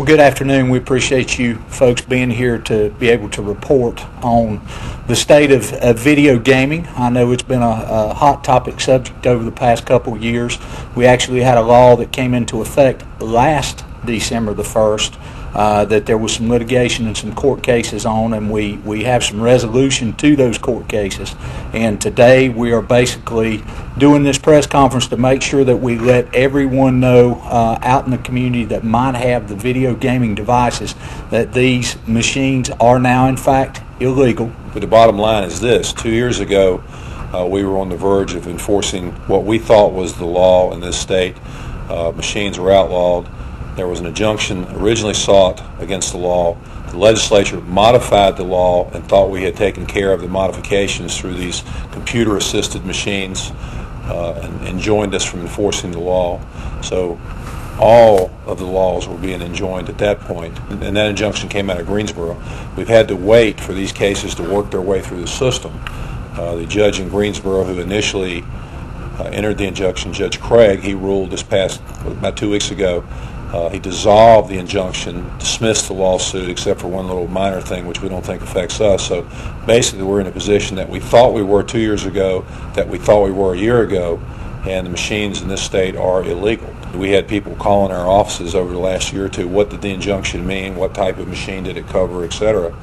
Well, good afternoon. We appreciate you folks being here to be able to report on the state of video gaming. I know it's been a hot topic subject over the past couple of years. We actually had a law that came into effect last December the 1st that there was some litigation and some court cases on, and we have some resolution to those court cases. And today we are basically doing this press conference to make sure that we let everyone know out in the community that might have the video gaming devices that these machines are now in fact illegal. But the bottom line is this: 2 years ago we were on the verge of enforcing what we thought was the law in this state. Machines were outlawed. There was an injunction originally sought against the law. The legislature modified the law and thought we had taken care of the modifications through these computer-assisted machines and enjoined us from enforcing the law. So all of the laws were being enjoined at that point, and that injunction came out of Greensboro. We've had to wait for these cases to work their way through the system. The judge in Greensboro who initially entered the injunction, Judge Craig, he ruled this past, about 2 weeks ago, he dissolved the injunction, dismissed the lawsuit except for one little minor thing which we don't think affects us. So basically we're in a position that we thought we were 2 years ago, that we thought we were a year ago, and the machines in this state are illegal. We had people calling our offices over the last year or two, what did the injunction mean, what type of machine did it cover, etc.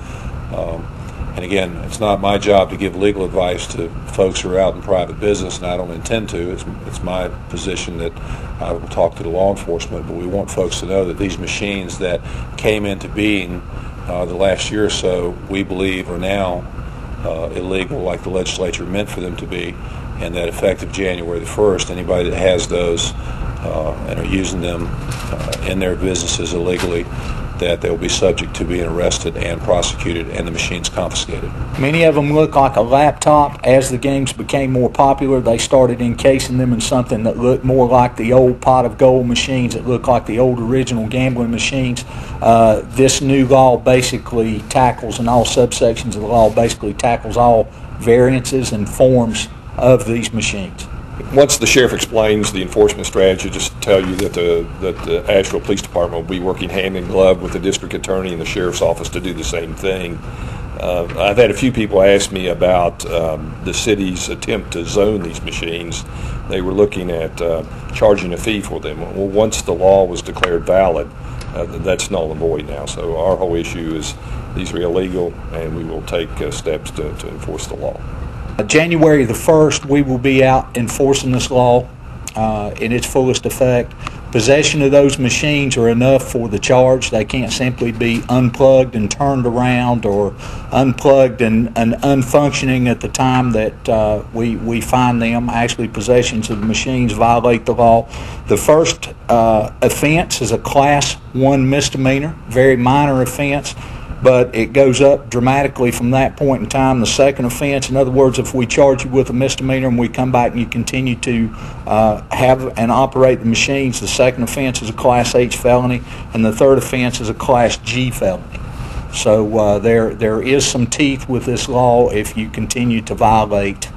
And again, it's not my job to give legal advice to folks who are out in private business, and I don't intend to. It's my position that I will talk to the law enforcement, but we want folks to know that these machines that came into being the last year or so, we believe are now illegal like the legislature meant for them to be, and that effective January the 1st, anybody that has those and are using them in their businesses illegally, that they'll be subject to being arrested and prosecuted and the machines confiscated. Many of them look like a laptop. As the games became more popular, they started encasing them in something that looked more like the old pot of gold machines, that looked like the old original gambling machines. This new law basically tackles, and all subsections of the law basically tackles all variances and forms of these machines. Once the sheriff explains the enforcement strategy, just tell you that the Asheville Police Department will be working hand in glove with the district attorney and the sheriff's office to do the same thing. I've had a few people ask me about the city's attempt to zone these machines. They were looking at charging a fee for them. Well, once the law was declared valid, that's null and void now. So our whole issue is these are illegal, and we will take steps to enforce the law. January the 1st, we will be out enforcing this law in its fullest effect. Possession of those machines are enough for the charge. They can't simply be unplugged and turned around, or unplugged and unfunctioning at the time that we find them. Actually, possessions of the machines violate the law. The first offense is a Class 1 misdemeanor, very minor offense, but it goes up dramatically from that point in time. The second offense, in other words, if we charge you with a misdemeanor and we come back and you continue to have and operate the machines, the second offense is a Class H felony, and the third offense is a Class G felony. So there is some teeth with this law if you continue to violate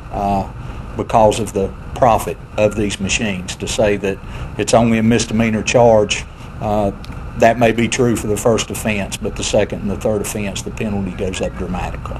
because of the profit of these machines. To say that it's only a misdemeanor charge, that may be true for the first offense, but the second and the third offense, the penalty goes up dramatically.